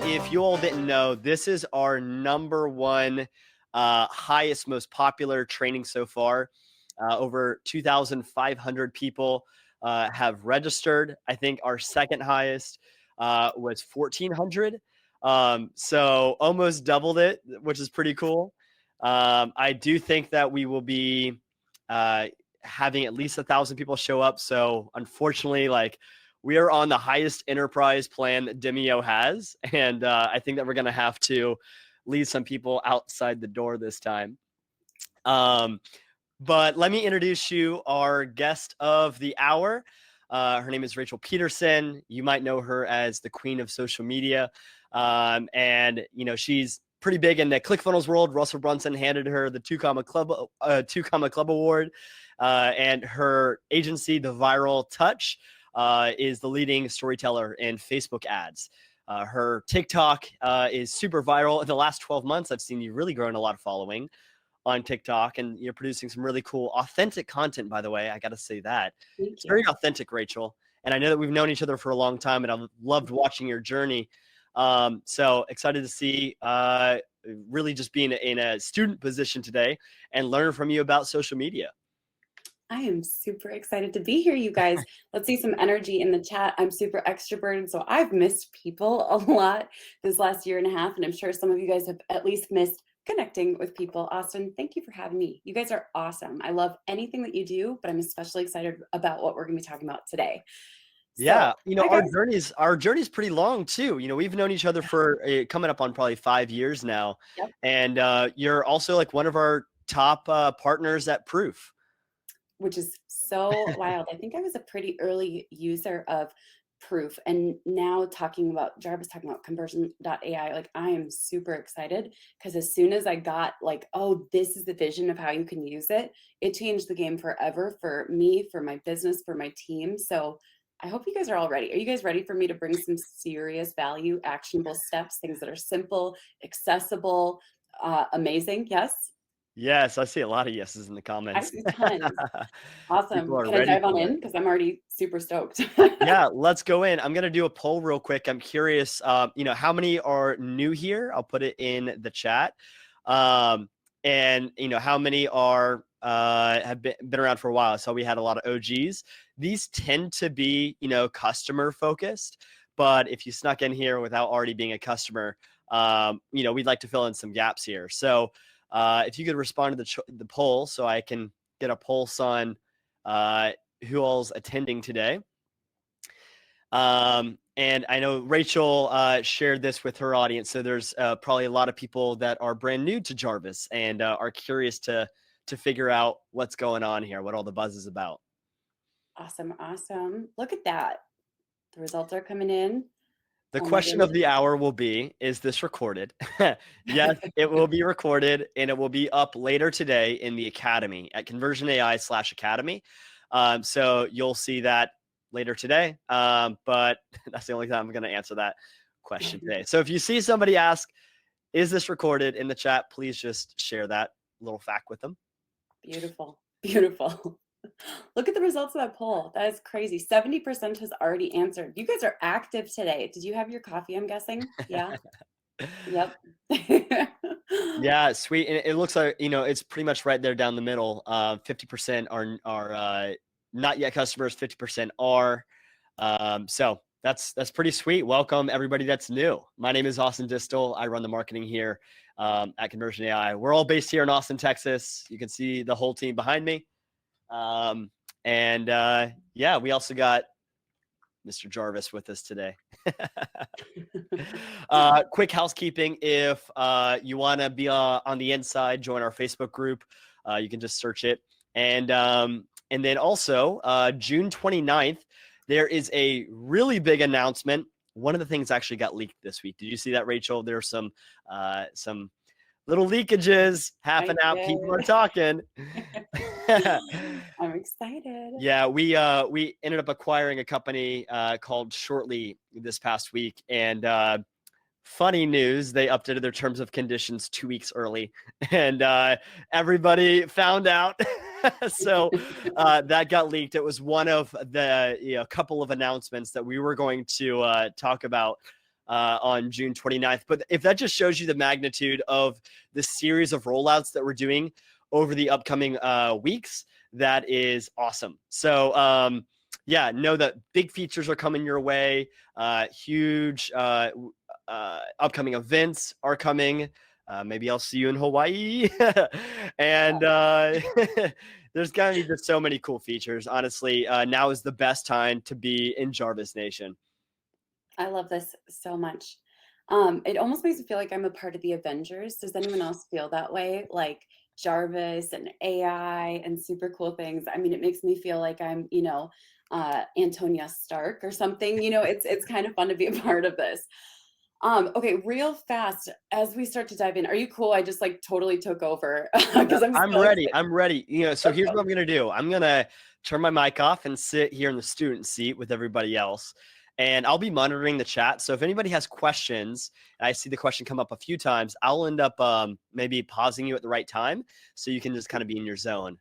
If you all didn't know, this is our number one highest, most popular training so far. Over 2,500 people have registered. I think our second highest was 1,400. So almost doubled it, which is pretty cool. I do think that we will be having at least 1,000 people show up. So unfortunately, we are on the highest enterprise plan that Demio has. And I think that we're going to have to leave some people outside the door this time. But let me introduce you our guest of the hour. Her name is Rachel Peterson. You might know her as the queen of social media. And, she's pretty big in the ClickFunnels world. Russell Brunson handed her the 2 Comma Club Award. And her agency, The Viral Touch, is the leading storyteller in Facebook ads. Her TikTok is super viral. In the last 12 months, I've seen you really growing a lot of following on TikTok, and you're producing some really cool, authentic content, by the way. I got to say that. It's very authentic, Rachel. And I know that we've known each other for a long time, and I've loved watching your journey. So excited to see really just being in a student position today and learn from you about social media. I am super excited to be here, you guys. Let's see some energy in the chat. I'm super extroverted, so I've missed people a lot this last year and a half, and I'm sure some of you guys have at least missed connecting with people. Austin, thank you for having me. You guys are awesome. I love anything that you do, but I'm especially excited about what we're going to be talking about today. Yeah, our journey's pretty long too. We've known each other for coming up on probably 5 years now. Yep. And you're also like one of our top partners at Proof. Which is so wild. I think I was a pretty early user of Proof, and now Jarvis talking about Conversion.ai, I am super excited because as soon as I got this is the vision of how you can use it, it changed the game forever for me, for my business, for my team. So I hope you guys are all ready. Are you guys ready for me to bring some serious value, actionable steps, things that are simple, accessible, amazing? Yes? Yes, I see a lot of yeses in the comments. I see tons. Awesome. Can I dive on in? Because I'm already super stoked. Yeah, let's go in. I'm going to do a poll real quick. I'm curious, how many are new here? I'll put it in the chat. And, how many are have been around for a while. So we had a lot of OGs. These tend to be, customer focused. But if you snuck in here without already being a customer, we'd like to fill in some gaps here. So if you could respond to the poll so I can get a pulse on who all's attending today. And I know Rachel shared this with her audience. So there's probably a lot of people that are brand new to Jarvis and are curious to figure out what's going on here, what all the buzz is about. Awesome. Look at that. The results are coming in. The question of the hour will be, is this recorded? Yes, it will be recorded, and it will be up later today in the Academy at Conversion.ai/Academy. So you'll see that later today, but that's the only time I'm going to answer that question today. So if you see somebody ask, is this recorded in the chat, please just share that little fact with them. Beautiful. Look at the results of that poll. That is crazy. 70% has already answered. You guys are active today. Did you have your coffee, I'm guessing? Yeah. Yep. Yeah, sweet. And it looks like, it's pretty much right there down the middle. 50% are not yet customers, 50% are. So that's pretty sweet. Welcome everybody that's new. My name is Austin Distel. I run the marketing here at Conversion.ai. We're all based here in Austin, Texas. You can see the whole team behind me. We also got Mr. Jarvis with us today. Quick housekeeping. If you want to be on the inside, join our Facebook group. You can just search it. And then also June 29th, there is a really big announcement. One of the things actually got leaked this week. Did you see that, Rachel? There's some little leakages happening out. People are talking. I'm excited. Yeah, we ended up acquiring a company called Shortly this past week, and Funny news, they updated their terms of conditions 2 weeks early, and everybody found out. So that got leaked. It was one of the couple of announcements that we were going to talk about on June 29th. But if that just shows you the magnitude of the series of rollouts that we're doing over the upcoming weeks, that is awesome. So yeah, know that big features are coming your way. Huge upcoming events are coming. Maybe I'll see you in Hawaii. And there's going to be just so many cool features. Honestly, now is the best time to be in Jarvis Nation. I love this so much. It almost makes me feel like I'm a part of the Avengers. Does anyone else feel that way? Like Jarvis and AI and super cool things. I mean, it makes me feel like I'm, Antonia Stark or something. It's kind of fun to be a part of this. Okay, real fast as we start to dive in. Are you cool? I just like totally took over because I'm I'm so ready. excited. I'm ready. So here's what I'm going to do. I'm going to turn my mic off and sit here in the student seat with everybody else. And I'll be monitoring the chat. So if anybody has questions, and I see the question come up a few times, I'll end up maybe pausing you at the right time so you can just kind of be in your zone.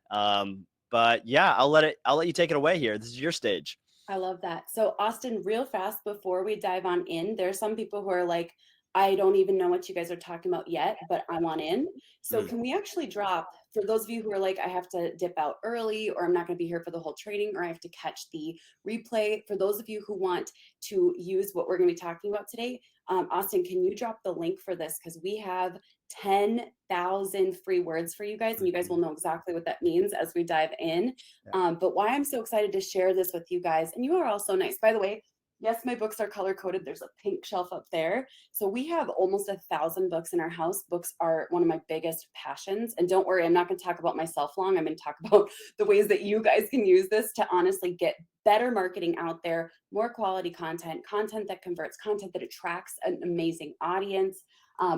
But yeah, I'll let you take it away here. This is your stage. I love that. So, Austin, real fast before we dive on in, there's some people who are like, I don't even know what you guys are talking about yet, but I want in. So, Mm. can we actually drop for those of you who are like, I have to dip out early, or I'm not going to be here for the whole training, or I have to catch the replay? For those of you who want to use what we're going to be talking about today, Austin, can you drop the link for this? Because we have 10,000 free words for you guys, and you guys will know exactly what that means as we dive in. But why I'm so excited to share this with you guys, and you are all so nice. By the way, yes, my books are color coded. There's a pink shelf up there. So we have almost 1,000 books in our house. Books are one of my biggest passions. And don't worry, I'm not going to talk about myself long. I'm going to talk about the ways that you guys can use this to honestly get better marketing out there, more quality content, content that converts, content that attracts an amazing audience.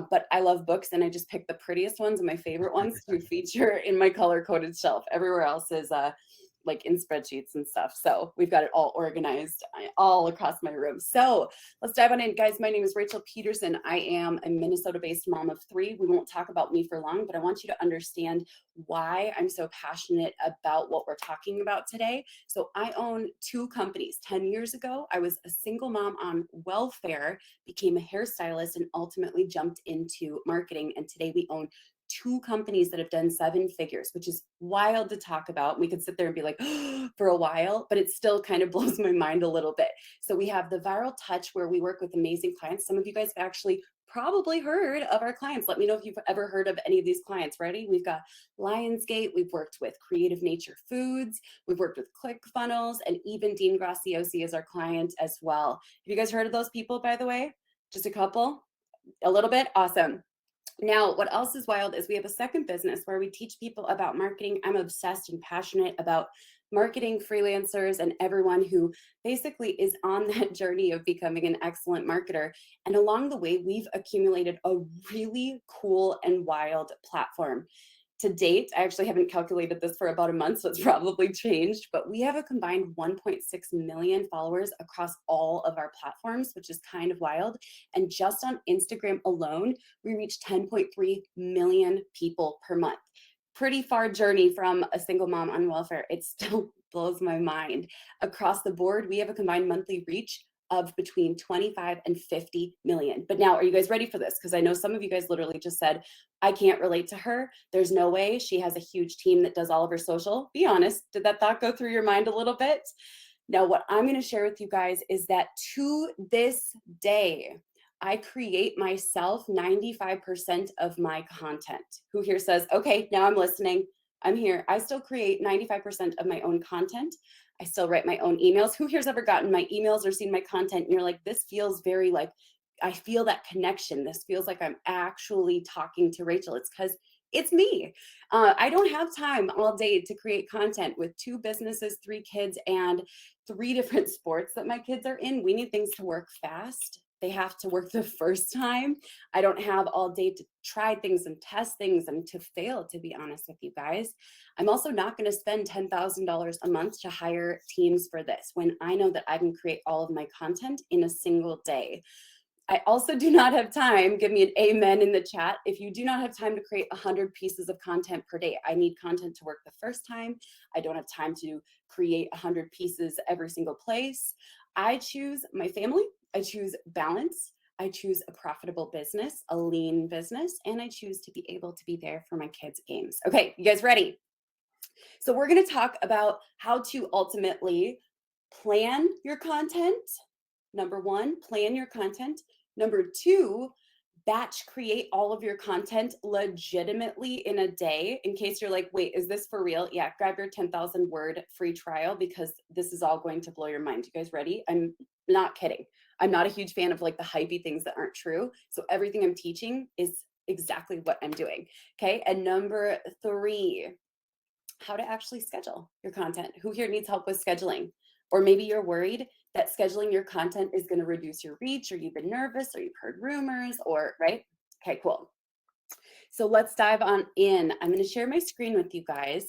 But I love books, and I just picked the prettiest ones and my favorite ones to feature in my color coded shelf. Everywhere else is like in spreadsheets and stuff. So we've got it all organized all across my room. So let's dive on in, guys. My name is Rachel Peterson. I am a Minnesota-based mom of 3. We won't talk about me for long, but I want you to understand why I'm so passionate about what we're talking about today. So I own 2 companies. 10 years ago, I was a single mom on welfare, became a hairstylist, and ultimately jumped into marketing. And today we own 2 companies that have done 7 figures, which is wild to talk about. We could sit there and be like, for a while, but it still kind of blows my mind a little bit. So we have the Viral Touch, where we work with amazing clients. Some of you guys have actually probably heard of our clients. Let me know if you've ever heard of any of these clients. Ready? We've got Lionsgate. We've worked with Creative Nature Foods. We've worked with ClickFunnels, and even Dean Graciosi is our client as well. Have you guys heard of those people, by the way? Just a couple? A little bit? Awesome. Now, what else is wild is we have a second business where we teach people about marketing. I'm obsessed and passionate about marketing freelancers and everyone who basically is on that journey of becoming an excellent marketer. And along the way, we've accumulated a really cool and wild platform. To date, I actually haven't calculated this for about a month, so it's probably changed, but we have a combined 1.6 million followers across all of our platforms, which is kind of wild. And just on Instagram alone, we reach 10.3 million people per month. Pretty far journey from a single mom on welfare. It still blows my mind. Across the board, we have a combined monthly reach of between 25 and 50 million. But now, are you guys ready for this? Because I know some of you guys literally just said, I can't relate to her. There's no way. She has a huge team that does all of her social. Be honest. Did that thought go through your mind a little bit? Now, what I'm going to share with you guys is that to this day, I create myself 95% of my content. Who here says, okay, now I'm listening. I'm here. I still create 95% of my own content. I still write my own emails. Who here's ever gotten my emails or seen my content and you're like, this feels very like, I feel that connection. This feels like I'm actually talking to Rachel. It's because it's me. I don't have time all day to create content with 2 businesses, 3 kids, and 3 different sports that my kids are in. We need things to work fast. They have to work the first time. I don't have all day to try things and test things and to fail, to be honest with you guys. I'm also not going to spend $10,000 a month to hire teams for this when I know that I can create all of my content in a single day. I also do not have time. Give me an amen in the chat. If you do not have time to create 100 pieces of content per day, I need content to work the first time. I don't have time to create 100 pieces every single place. I choose my family. I choose balance. I choose a profitable business, a lean business, and I choose to be able to be there for my kids' games. Okay, you guys ready? So we're going to talk about how to ultimately plan your content. Number one, plan your content. Number two, batch create all of your content legitimately in a day. In case you're like, wait, is this for real? Yeah, grab your 10,000 word free trial because this is all going to blow your mind. You guys ready? I'm not kidding. I'm not a huge fan of like the hypey things that aren't true. So everything I'm teaching is exactly what I'm doing. Okay. And number three, how to actually schedule your content. Who here needs help with scheduling? Or maybe you're worried that scheduling your content is going to reduce your reach, or you've been nervous, or you've heard rumors, or right? Okay, cool. So let's dive on in. I'm going to share my screen with you guys.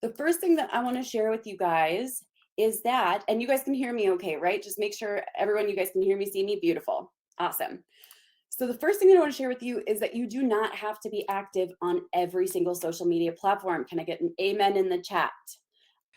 The first thing that I want to share with you guys is that, and you guys can hear me okay, right? Just make sure everyone, you guys can hear me, see me. Beautiful. Awesome. So the first thing that I want to share with you is that you do not have to be active on every single social media platform. Can I get an amen in the chat?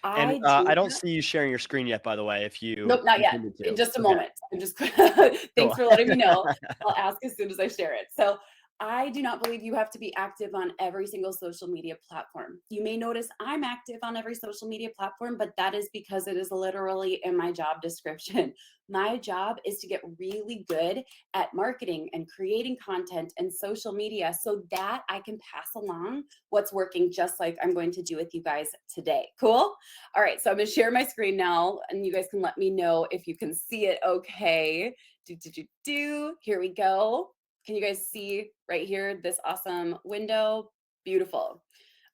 And I do I don't that. see you sharing your screen yet, by the way, if you Nope, not yet. intended In to. just a Okay, moment. I'm just cool. thanks for letting me know. I'll ask as soon as I share it. So I do not believe you have to be active on every single social media platform. You may notice I'm active on every social media platform, but that is because it is literally in my job description. My job is to get really good at marketing and creating content and social media so that I can pass along what's working, just like I'm going to do with you guys today. Cool? All right, so I'm gonna share my screen now and you guys can let me know if you can see it okay. Here we go. Can you guys see right here, this awesome window? Beautiful.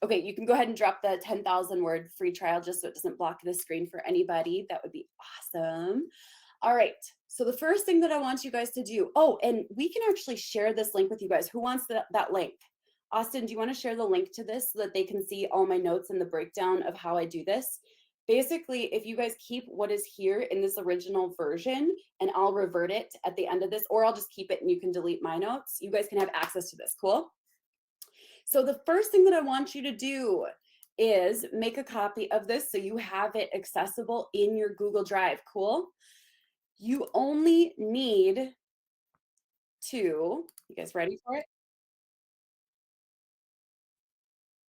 Okay, you can go ahead and drop the 10,000 word free trial just so it doesn't block the screen for anybody. That would be awesome. All right, so the first thing that I want you guys to do, oh, and we can actually share this link with you guys. Who wants that link? Austin, do you want to share the link to this so that they can see all my notes and the breakdown of how I do this? Basically, if you guys keep what is here in this original version, and I'll revert it at the end of this, or I'll just keep it and you can delete my notes, you guys can have access to this. Cool? So the first thing that I want you to do is make a copy of this so you have it accessible in your Google Drive. Cool? You only need to, you guys ready for it?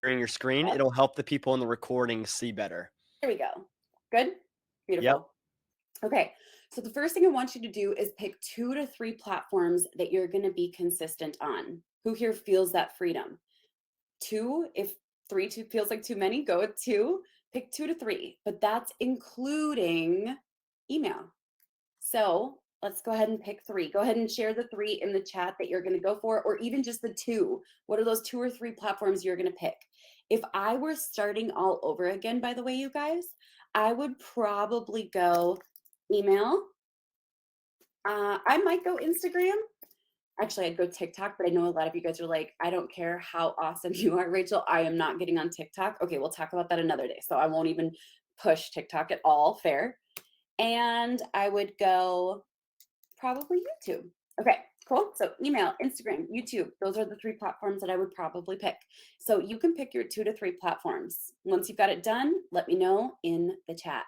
Sharing your screen, it'll help the people in the recording see better. There we go. Good? Yep. Beautiful. Okay, so the first thing I want you to do is pick 2 to 3 platforms that you're going to be consistent on. Who here feels that freedom? 2, if 3 feels like too many, go with 2. Pick 2 to 3, but that's including email. So let's go ahead and pick 3. Go ahead and share the 3 in the chat that you're going to go for, or even just the 2. What are those 2 or 3 platforms you're going to pick? If I were starting all over again, by the way, you guys, I would probably go email. I might go Instagram. Actually, I'd go TikTok, but I know a lot of you guys are like, I don't care how awesome you are, Rachel. I am not getting on TikTok. Okay, we'll talk about that another day. So I won't even push TikTok at all. Fair. And I would go probably YouTube. Okay, cool. So email, Instagram, YouTube, those are the 3 platforms that I would probably pick. So you can pick your 2 to 3 platforms. Once you've got it done, let me know in the chat.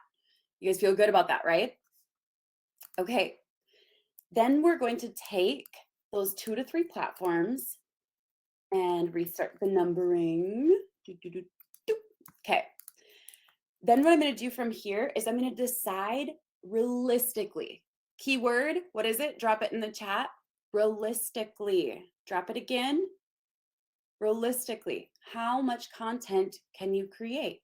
You guys feel good about that, right? Okay, then we're going to take those 2 to 3 platforms and restart the numbering. Okay. Then what I'm going to do from here is I'm going to decide realistically. Keyword, what is it? Drop it in the chat. Realistically. Drop it again. Realistically. How much content can you create?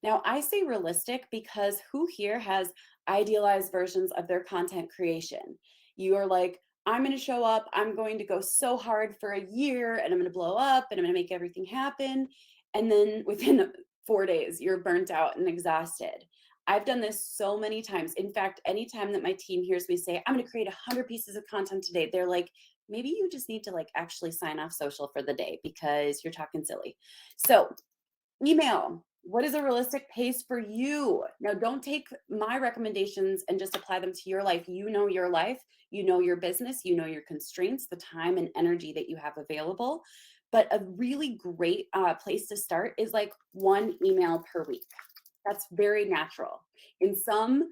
Now, I say realistic because who here has idealized versions of their content creation? You are like, I'm going to show up, I'm going to go so hard for a year, and I'm going to blow up, and I'm going to make everything happen. And then within 4 days, you're burnt out and exhausted. I've done this so many times. In fact, anytime that my team hears me say, I'm going to create 100 pieces of content today, they're like, maybe you just need to like actually sign off social for the day because you're talking silly. So email, What is a realistic pace for you? Now, don't take my recommendations and just apply them to your life. You know your life, you know your business, you know your constraints, the time and energy that you have available. But a really great place to start is like one email per week. That's very natural. In some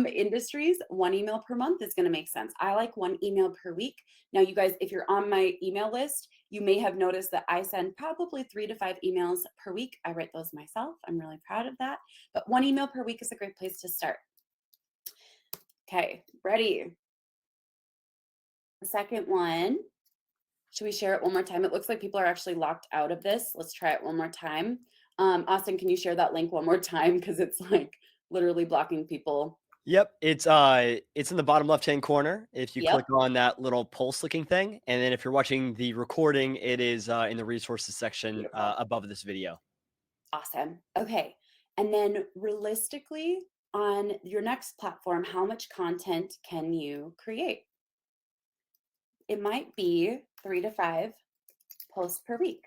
industries, one email per month is going to make sense. I like one email per week. Now, you guys, if you're on my email list, you may have noticed that I send probably 3 to 5 emails per week. I write those myself. I'm really proud of that. But one email per week is a great place to start. Okay, ready? The second one. Should we share it one more time? It looks like people are actually locked out of this. Let's try it one more time. Austin, can you share that link one more time? Because it's like literally blocking people. Yep, it's in the bottom left-hand corner if you click Yep, on that little pulse looking thing, and then if you're watching the recording, it is, in the resources section, beautiful. above this video. Awesome. Okay. And then realistically, on your next platform, how much content can you create? It might be 3 to 5 posts per week.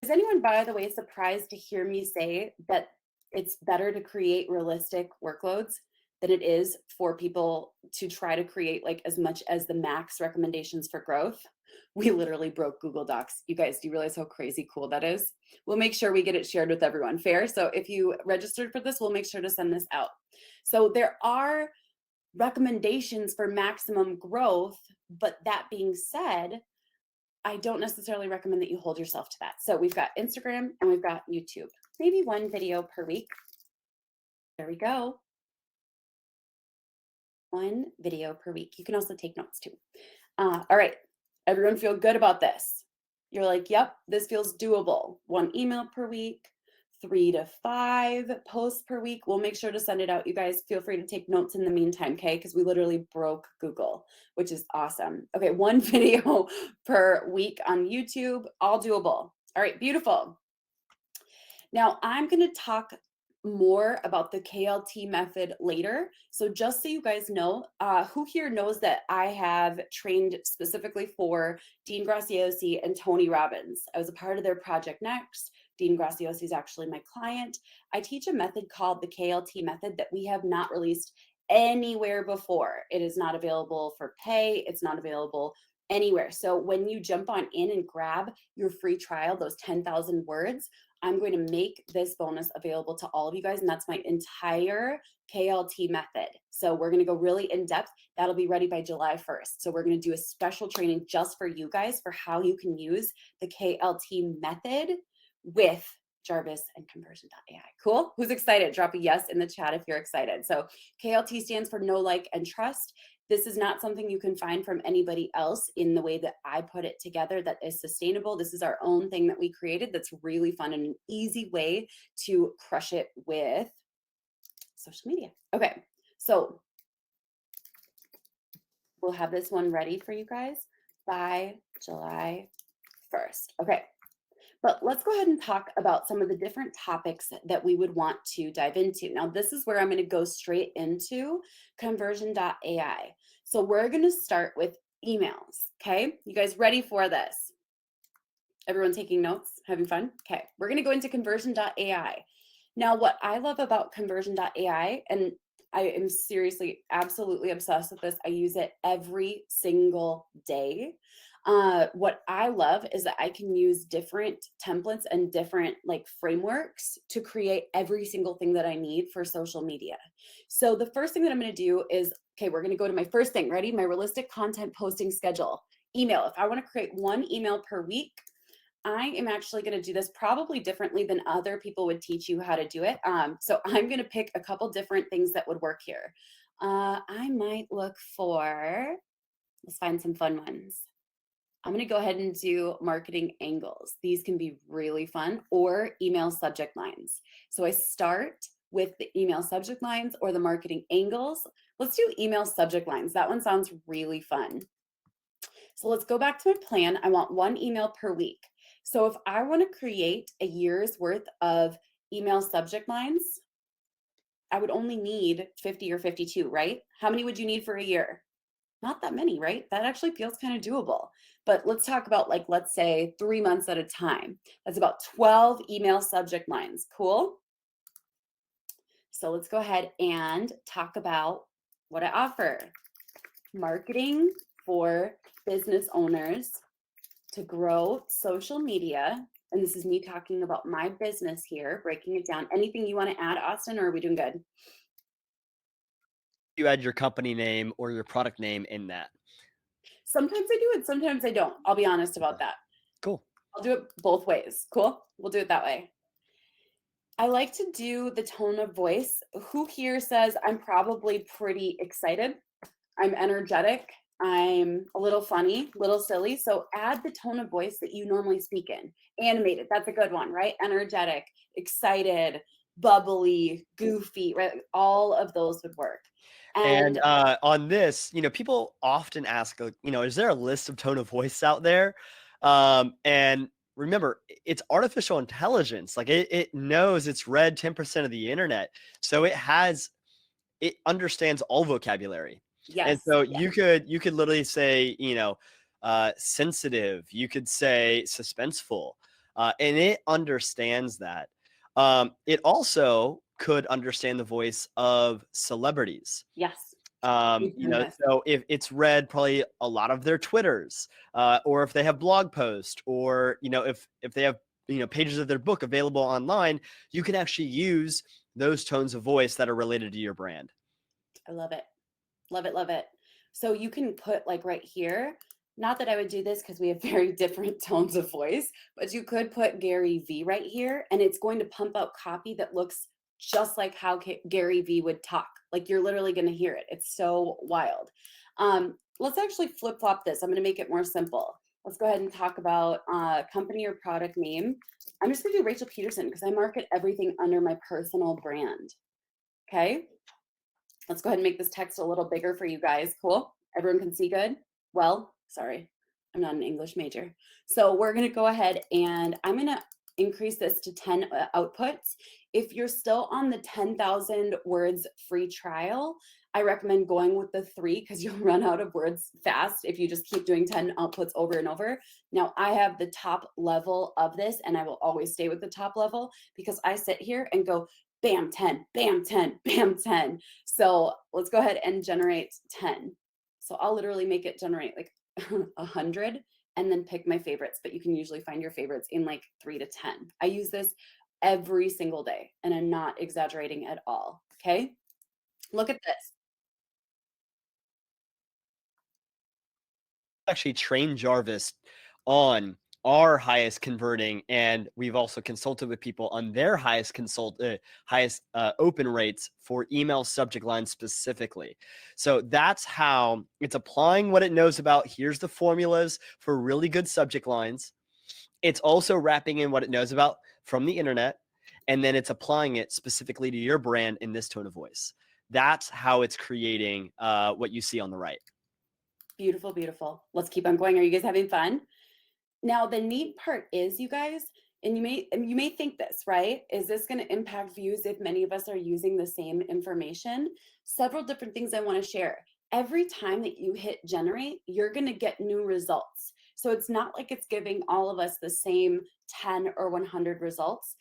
Is anyone, by the way, surprised to hear me say that it's better to create realistic workloads than it is for people to try to create like as much as the max recommendations for growth? We literally broke Google Docs. You guys, do you realize how crazy cool that is? We'll make sure we get it shared with everyone. Fair? So if you registered for this, we'll make sure to send this out. So there are recommendations for maximum growth, but that being said, I don't necessarily recommend that you hold yourself to that. So we've got Instagram and we've got YouTube. Maybe one video per week. There we go. One video per week. You can also take notes too. All right. Everyone feel good about this? You're like, yep, this feels doable. One email per week, 3 to 5 posts per week. We'll make sure to send it out. You guys feel free to take notes in the meantime, okay? Because we literally broke Google, which is awesome. Okay, one video per week on YouTube, all doable. All right, beautiful. Now I'm going to talk more about the KLT method later. So just so you guys know, who here knows that I have trained specifically for Dean Graziosi and Tony Robbins? I was a part of their Project Next. Dean Graziosi is actually my client. I teach a method called the KLT method that we have not released anywhere before. It is not available for pay. It's not available anywhere. So when you jump on in and grab your free trial, those 10,000 words, I'm going to make this bonus available to all of you guys, and that's my entire KLT method. So we're going to go really in depth. That'll be ready by July 1st. So we're going to do a special training just for you guys for how you can use the KLT method with Jarvis and Conversion.ai. Cool? Who's excited? Drop a yes in the chat if you're excited. So KLT stands for know, like, and trust. This is not something you can find from anybody else in the way that I put it together that is sustainable. This is our own thing that we created that's really fun and an easy way to crush it with social media. Okay, so we'll have this one ready for you guys by July 1st. Okay. But let's go ahead and talk about some of the different topics that we would want to dive into. Now, this is where I'm going to go straight into Conversion.ai. So we're going to start with emails. Okay. You guys ready for this? Everyone taking notes, having fun? Okay. We're going to go into Conversion.ai. Now, what I love about Conversion.ai, and I am seriously, absolutely obsessed with this. I use it every single day. What I love is that I can use different templates and different like frameworks to create every single thing that I need for social media. So the first thing that I'm going to do is, okay, we're going to go to my first thing. Ready? My realistic content posting schedule. Email. If I want to create one email per week, I am actually going to do this probably differently than other people would teach you how to do it. So I'm going to pick a couple different things that would work here. I might look for, let's find some fun ones. I'm going to go ahead and do marketing angles. These can be really fun, or email subject lines. So I start with the email subject lines or the marketing angles. Let's do email subject lines. That one sounds really fun. So let's go back to my plan. I want one email per week. So if I want to create a year's worth of email subject lines, I would only need 50 or 52, right? How many would you need for a year? Not that many, right? That actually feels kind of doable. But let's talk about, like, let's say 3 months at a time. That's about 12 email subject lines. Cool. So let's go ahead and talk about what I offer. Marketing for business owners to grow social media. And this is me talking about my business here, breaking it down. Anything you want to add, Austin, or are we doing good? You add your company name or your product name in that. Sometimes I do it, sometimes I don't. I'll be honest about that. Cool. I'll do it both ways. Cool. We'll do it that way. I like to do the tone of voice. Who here says I'm probably pretty excited? I'm energetic. I'm a little funny, little silly. So add the tone of voice that you normally speak in. Animated, that's a good one, right? Energetic, excited, bubbly, goofy, right? All of those would work. And And on this, people often ask, is there a list of tone of voice out there? And remember, it's artificial intelligence. Like it knows it's read 10% of the internet. So it understands all vocabulary. And yes, so yeah, you could literally say, sensitive, you could say suspenseful, and it understands that. It also could understand the voice of celebrities. yes. We've done this. So if it's read probably a lot of their Twitters, or if they have blog posts, or if they have pages of their book available online, you can actually use those tones of voice that are related to your brand. I love it. Love it, love it. So you can put, like, right here, not that I would do this because we have very different tones of voice, but you could put Gary V right here, and it's going to pump out copy that looks just like how Gary V would talk. Like, you're literally going to hear it. It's so wild. Let's actually flip flop this. I'm going to make it more simple. Let's go ahead and talk about company or product name. I'm just going to do Rachel Peterson because I market everything under my personal brand. Okay. Let's go ahead and make this text a little bigger for you guys. Cool. Everyone can see good? Well, sorry, I'm not an English major. So we're going to go ahead and I'm going to increase this to 10 outputs. If you're still on the 10,000 words free trial, I recommend going with the 3 because you'll run out of words fast if you just keep doing 10 outputs over and over. Now, I have the top level of this, and I will always stay with the top level because I sit here and go bam, 10, bam, 10, bam, 10. So let's go ahead and generate 10. So I'll literally make it generate like 100 and then pick my favorites, but you can usually find your favorites in like 3 to 10. I use this every single day and I'm not exaggerating at all. Okay. Look at this. Actually train Jarvis on our highest converting, and we've also consulted with people on their highest open rates for email subject lines specifically. So that's how it's applying what it knows about. Here's the formulas for really good subject lines. It's also wrapping in what it knows about from the internet, and then it's applying it specifically to your brand in this tone of voice. That's how it's creating what you see on the right. Beautiful, beautiful. Let's keep on going. Are you guys having fun? Now, the neat part is, you guys, and you may think this, right? Is this going to impact views if many of us are using the same information? Several different things I want to share. Every time that you hit generate, you're going to get new results. So it's not like it's giving all of us the same 10 or 100 results.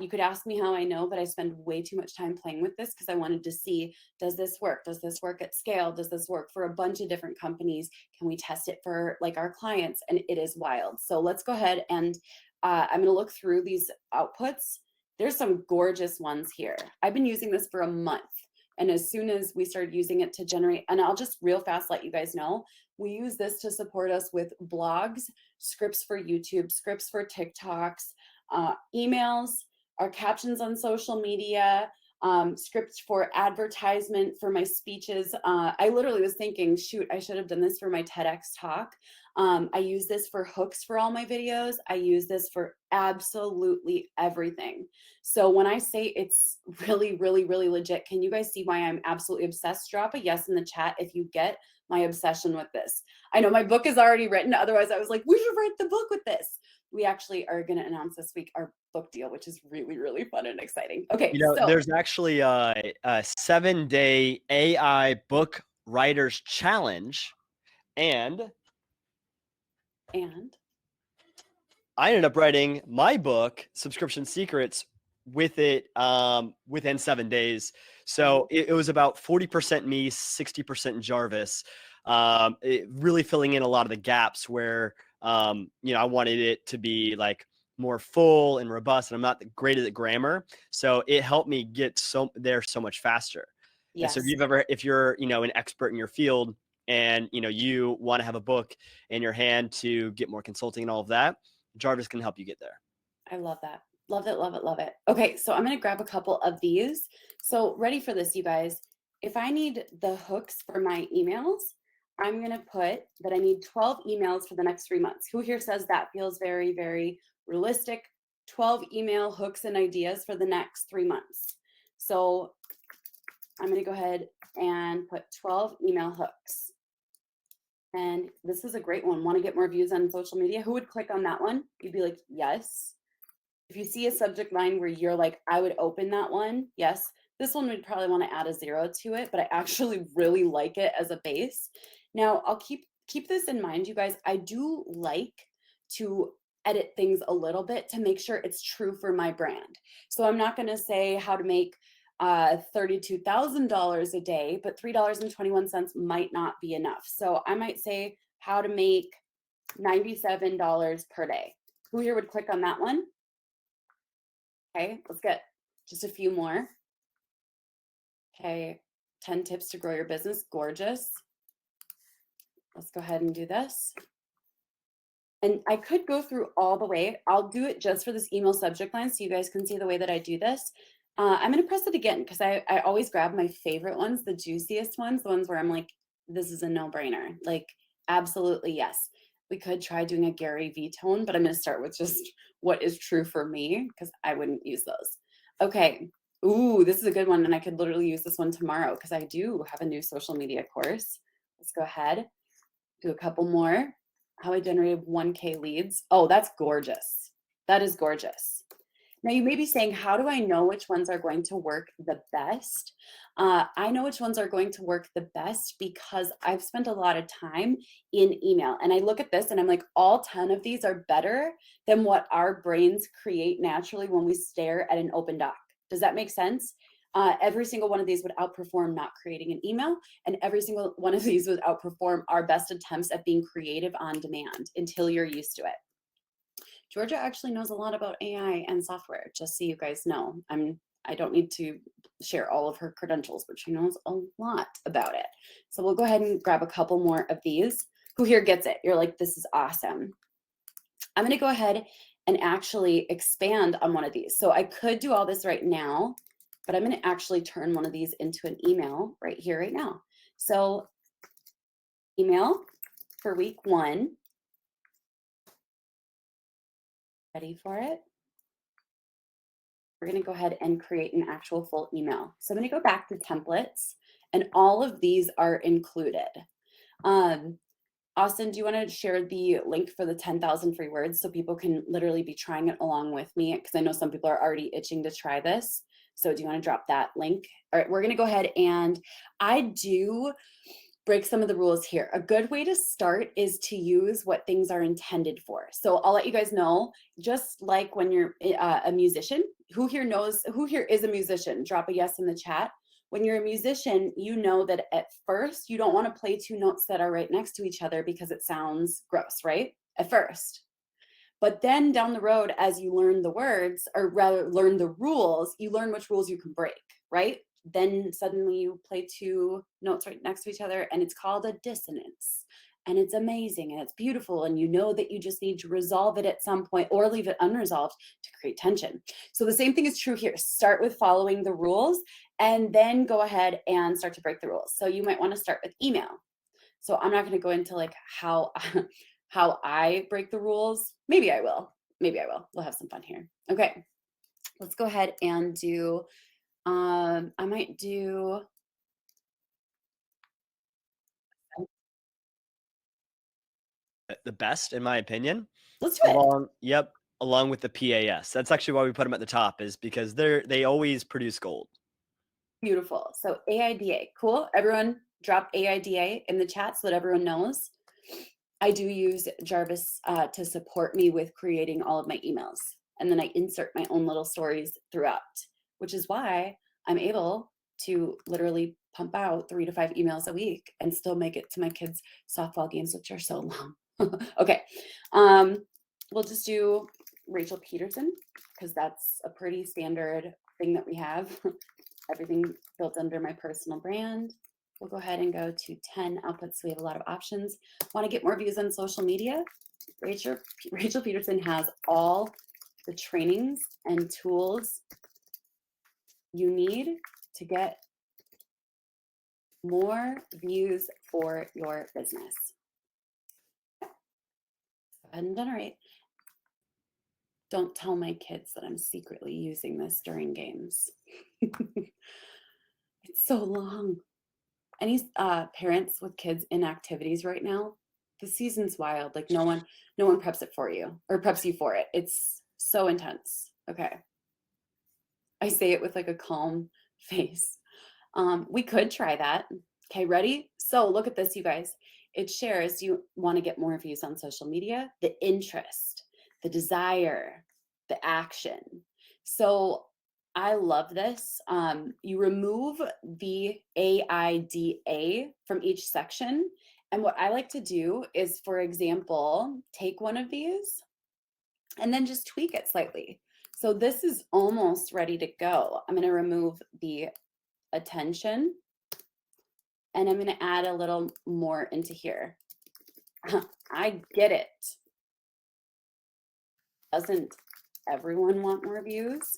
You could ask me how I know, but I spend way too much time playing with this because I wanted to see, does this work? Does this work at scale? Does this work for a bunch of different companies? Can we test it for like our clients? And it is wild. So let's go ahead and I'm going to look through these outputs. There's some gorgeous ones here. I've been using this for a month. And as soon as we started using it to generate, and I'll just real fast let you guys know, we use this to support us with blogs, scripts for YouTube, scripts for TikToks, emails, our captions on social media, scripts for advertisement for my speeches. I literally was thinking, shoot, I should have done this for my TEDx talk. I use this for hooks for all my videos. I use this for absolutely everything. So when I say it's really, really, really legit, can you guys see why I'm absolutely obsessed? Drop a yes in the chat if you get my obsession with this. I know my book is already written. Otherwise, I was like, we should write the book with this. We actually are going to announce this week our book deal, which is really, really fun and exciting. Okay, so There's actually a 7-day AI book Writer's Challenge. And And I ended up writing my book, Subscription Secrets, with it within 7 days. So it was about 40% me, 60% Jarvis. Really filling in a lot of the gaps where I wanted it to be like more full and robust, and I'm not great at grammar. So it helped me get so much faster. And so yes, if you're, an expert in your field and, you want to have a book in your hand to get more consulting and all of that, Jarvis can help you get there. I love that. Love it, love it, love it. Okay, so I'm going to grab a couple of these. So ready for this, you guys. If I need the hooks for my emails, I'm going to put that I need 12 emails for the next 3 months. Who here says that feels very, very realistic? 12 email hooks and ideas for the next 3 months. So I'm going to go ahead and put 12 email hooks. And this is a great one. Want to get more views on social media? Who would click on that one? You'd be like, yes. If you see a subject line where you're like, I would open that one, yes. This one would probably want to add a 0 to it, but I actually really like it as a base. Now, I'll keep this in mind, you guys. I do like to edit things a little bit to make sure it's true for my brand. So I'm not going to say how to make $32,000 a day, but $3.21 might not be enough. So I might say how to make $97 per day. Who here would click on that one? Okay, let's get just a few more. Okay, 10 tips to grow your business. Gorgeous. Let's go ahead and do this. And I could go through all the way. I'll do it just for this email subject line so you guys can see the way that I do this. I'm going to press it again because I always grab my favorite ones, the juiciest ones, the ones where I'm like, this is a no-brainer. Like, absolutely yes. We could try doing a Gary V tone, but I'm going to start with just what is true for me because I wouldn't use those. Okay. Ooh, this is a good one. And I could literally use this one tomorrow because I do have a new social media course. Let's go ahead, do a couple more. How I generated 1K leads. Oh, that's gorgeous. That is gorgeous. Now you may be saying, how do I know which ones are going to work the best? I know which ones are going to work the best because I've spent a lot of time in email. And I look at this and I'm like, all 10 of these are better than what our brains create naturally when we stare at an open doc. Does that make sense? Every single one of these would outperform not creating an email, and every single one of these would outperform our best attempts at being creative on demand until you're used to it. Georgia actually knows a lot about AI and software, just so you guys know. I don't need to share all of her credentials, but she knows a lot about it. So we'll go ahead and grab a couple more of these. Who here gets it? You're like, this is awesome. I'm going to go ahead and actually expand on one of these. So I could do all this right now, but I'm going to actually turn one of these into an email right here, right now. So email for week 1. Ready for it? We're going to go ahead and create an actual full email. So I'm going to go back to templates, and all of these are included. Austin, do you want to share the link for the 10,000 free words so people can literally be trying it along with me? Because I know some people are already itching to try this. So do you want to drop that link? All right, we're going to go ahead, and I do break some of the rules here. A good way to start is to use what things are intended for. So I'll let you guys know, just like when you're a musician, who here is a musician? Drop a yes in the chat. When you're a musician, you know that at first you don't want to play 2 notes that are right next to each other because it sounds gross, right? At first. But then down the road, as you learn the words, or rather learn the rules, you learn which rules you can break, right? Then suddenly you play 2 notes right next to each other, and it's called a dissonance. And it's amazing and it's beautiful. And you know that you just need to resolve it at some point or leave it unresolved to create tension. So the same thing is true here. Start with following the rules and then go ahead and start to break the rules. So you might want to start with email. So I'm not going to go into like how how I break the rules. Maybe I will. Maybe I will. We'll have some fun here. Okay. Let's go ahead and do I might do The best, in my opinion. let's do it. Along with the PAS. That's actually why we put them at the top, is because they always produce gold. Beautiful. So AIDA. Cool. Everyone drop AIDA in the chat so that everyone knows. I do use Jarvis to support me with creating all of my emails. And then I insert my own little stories throughout, which is why I'm able to literally pump out 3 to 5 emails a week and still make it to my kids' softball games, which are so long. Okay, we'll just do Rachel Peterson because that's a pretty standard thing that we have. Everything built under my personal brand. We'll go ahead and go to 10 outputs. So we have a lot of options. Want to get more views on social media? Rachel Peterson has all the trainings and tools you need to get more views for your business. Go ahead and generate. Don't tell my kids that I'm secretly using this during games. It's so long. Any parents with kids in activities right now? The season's wild. Like no one preps it for you or preps you for it. It's so intense. Okay. I say it with like a calm face. We could try that. Okay, ready? So look at this, you guys. It shares you want to get more views on social media, the interest, the desire, the action. So I love this. You remove the AIDA from each section. And what I like to do is, for example, take one of these and then just tweak it slightly. So this is almost ready to go. I'm going to remove the attention and I'm going to add a little more into here. I get it. Doesn't everyone want more views?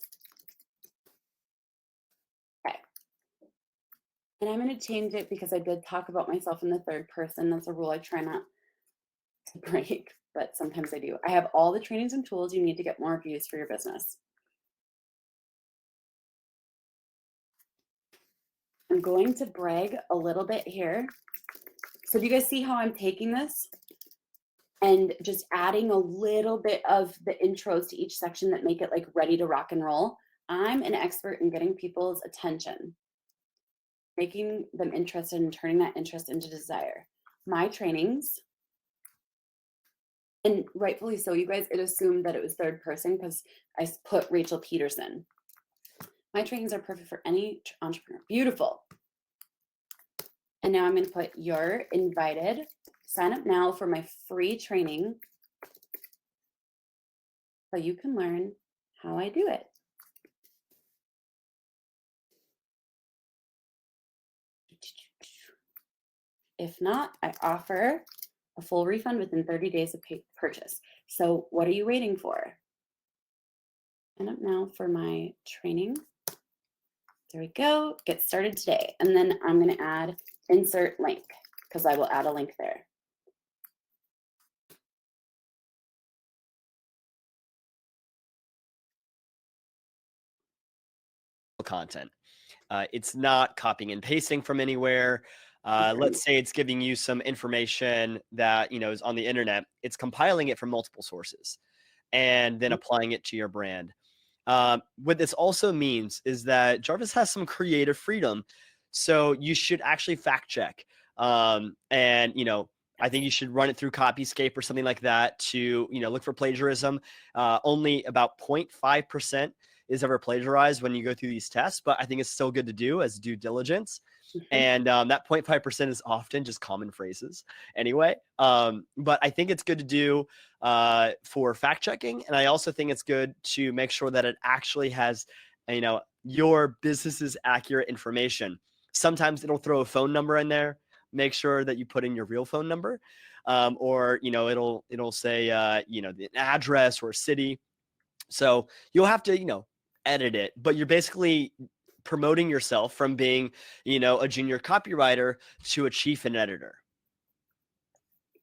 Okay. And I'm going to change it because I did talk about myself in the third person. That's a rule I try not to break, but sometimes I do. I have all the trainings and tools you need to get more views for your business. I'm going to brag a little bit here. So do you guys see how I'm taking this and just adding a little bit of the intros to each section that make it like ready to rock and roll? I'm an expert in getting people's attention, making them interested and turning that interest into desire. My trainings, and rightfully so, you guys, it assumed that it was third person because I put Rachel Peterson. My trainings are perfect for any entrepreneur. Beautiful. And now I'm going to put you're invited. Sign up now for my free training so you can learn how I do it. If not, I offer a full refund within 30 days of purchase. So what are you waiting for? Sign up now for my training. There we go. Get started today. And then I'm going to add insert link because I will add a link there. Content. It's not copying and pasting from anywhere. Let's say it's giving you some information that is on the internet. It's compiling it from multiple sources and then applying it to your brand. What this also means is that Jarvis has some creative freedom, so you should actually fact check. And I think you should run it through Copyscape or something like that to look for plagiarism. Only about 0.5% is ever plagiarized when you go through these tests, but I think it's still good to do as due diligence. And that 0.5% is often just common phrases anyway. But I think it's good to do for fact checking. And I also think it's good to make sure that it actually has, your business's accurate information. Sometimes it'll throw a phone number in there. Make sure that you put in your real phone number, or it'll say the address or city. So you'll have to edit it, but you're basically promoting yourself from being a junior copywriter to a chief and editor.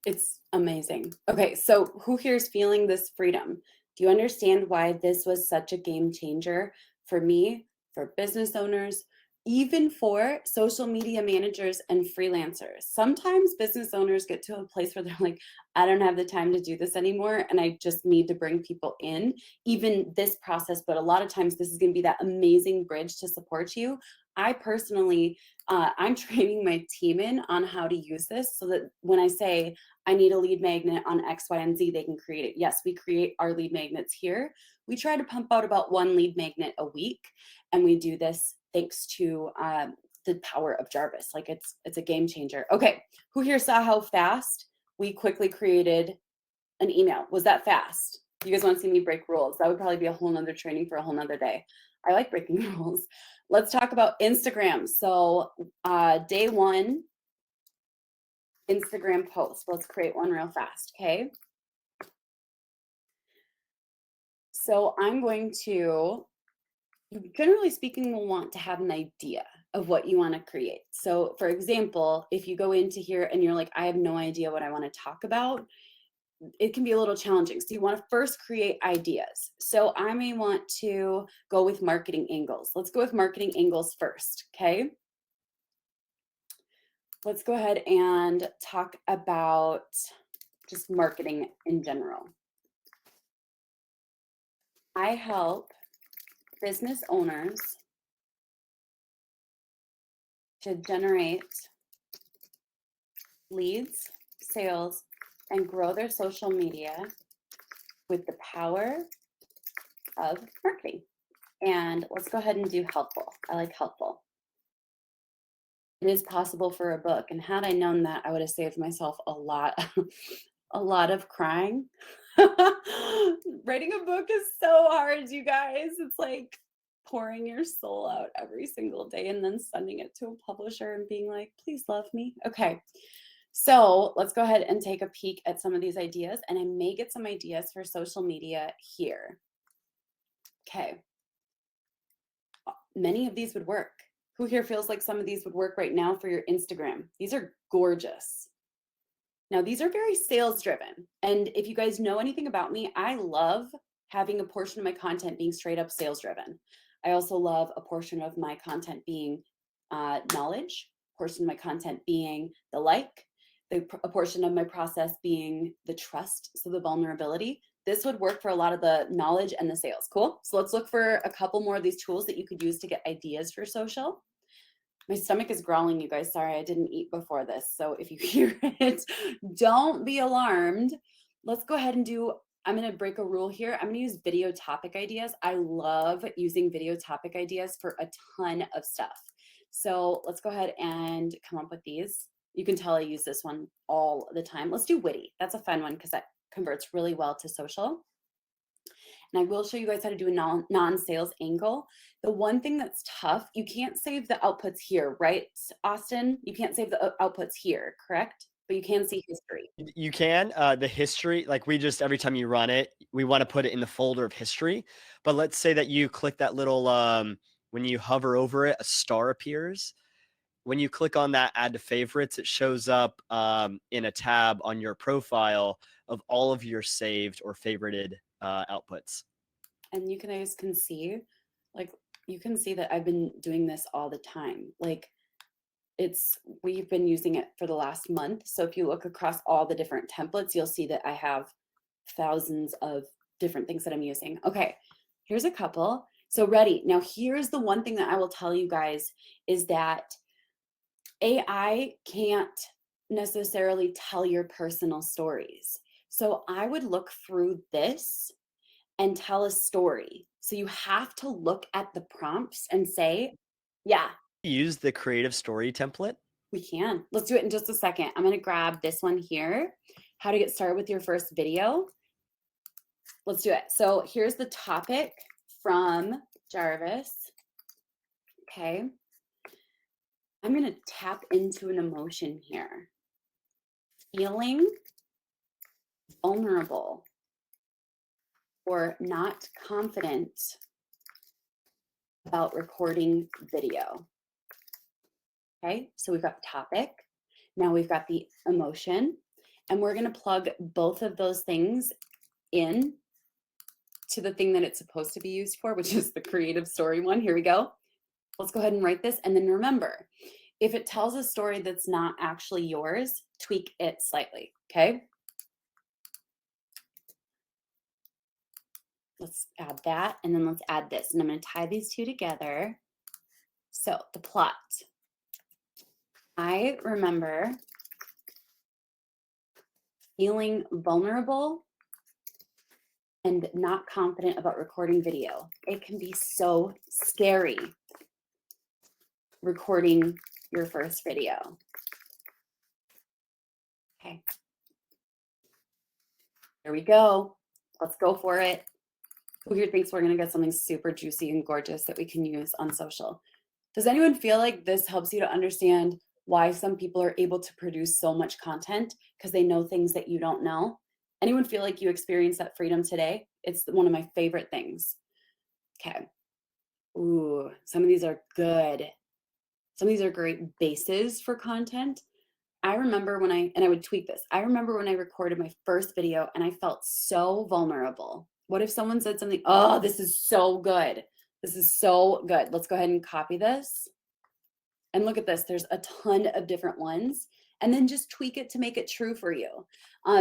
It's amazing. Okay, so who here is feeling this freedom? Do you understand why this was such a game changer for me, for business owners, even for social media managers and freelancers? Sometimes business owners get to a place where they're like, I don't have the time to do this anymore, and I just need to bring people in, even this process. But a lot of times this is going to be that amazing bridge to support you. I personally, I'm training my team in on how to use this so that when I say I need a lead magnet on X, Y, and Z, they can create it. Yes, we create our lead magnets here. We try to pump out about 1 lead magnet a week, and we do this thanks to the power of Jarvis. Like it's a game changer. Okay, who here saw how fast we quickly created an email? Was that fast? You guys want to see me break rules? That would probably be a whole nother training for a whole nother day. I like breaking rules. Let's talk about Instagram. So day 1, Instagram post. Let's create one real fast, okay? So I'm going to, generally speaking, will want to have an idea of what you want to create. So for example, if you go into here and you're like, I have no idea what I want to talk about, it can be a little challenging. So you want to first create ideas. So I may want to go with marketing angles. Let's go with marketing angles first, okay? Let's go ahead and talk about just marketing in general. I help business owners to generate leads, sales, and grow their social media with the power of marketing. And let's go ahead and do helpful. I like helpful. It is possible for a book. And had I known that, I would have saved myself a lot, a lot of crying. Writing a book is so hard, you guys. It's like pouring your soul out every single day and then sending it to a publisher and being like, please love me. Okay. So let's go ahead and take a peek at some of these ideas. And I may get some ideas for social media here. Okay. Many of these would work. Who here feels like some of these would work right now for your Instagram? These are gorgeous. Now, these are very sales driven. And if you guys know anything about me, I love having a portion of my content being straight up sales driven. I also love a portion of my content being knowledge, a portion of my content being the like, a portion of my process being the trust, so the vulnerability. This would work for a lot of the knowledge and the sales. Cool. So let's look for a couple more of these tools that you could use to get ideas for social. My stomach is growling, you guys. Sorry, I didn't eat before this. So if you hear it, don't be alarmed. Let's go ahead and do, I'm going to break a rule here. I'm going to use video topic ideas. I love using video topic ideas for a ton of stuff. So let's go ahead and come up with these. You can tell I use this one all the time. Let's do witty. That's a fun one because that converts really well to social. And I will show you guys how to do a non-sales angle. The one thing that's tough, you can't save the outputs here, right, Austin? You can't save the outputs here, correct? But you can see history. You can, the history, like we just, every time you run it, we want to put it in the folder of history. But let's say that you click that little, when you hover over it, a star appears. When you click on that add to favorites, it shows up in a tab on your profile of all of your saved or favorited outputs. And you guys can see, like, you can see that I've been doing this all the time. Like, we've been using it for the last month. So if you look across all the different templates, you'll see that I have thousands of different things that I'm using. Okay, here's a couple. So ready. Now here's the one thing that I will tell you guys is that AI can't necessarily tell your personal stories. So I would look through this and tell a story. So you have to look at the prompts and say, yeah, Use the creative story template. we can. Let's do it in just a second. I'm going to grab this one here. How to get started with your first video. Let's do it. So here's the topic from Jarvis. Okay. I'm going to tap into an emotion here. Feeling vulnerable or not confident about recording video. Okay, so we've got the topic. Now we've got the emotion, and we're going to plug both of those things in to the thing that it's supposed to be used for, which is the creative story one. Here we go. Let's go ahead and write this. And then remember, if it tells a story that's not actually yours, tweak it slightly. Okay. Let's add that, and then let's add this. And I'm going to tie these two together. So the plot. I remember feeling vulnerable and not confident about recording video. It can be so scary recording your first video. Okay. Here we go. Let's go for it. Who here thinks we're going to get something super juicy and gorgeous that we can use on social? Does anyone feel like this helps you to understand why some people are able to produce so much content because they know things that you don't know? Anyone feel like you experienced that freedom today? It's one of my favorite things. Okay. Ooh, some of these are good. Some of these are great bases for content. I remember when I would tweak this. I remember when I recorded my first video and I felt so vulnerable. What if someone said something, oh, this is so good. This is so good. Let's go ahead and copy this. And look at this, there's a ton of different ones. And then just tweak it to make it true for you.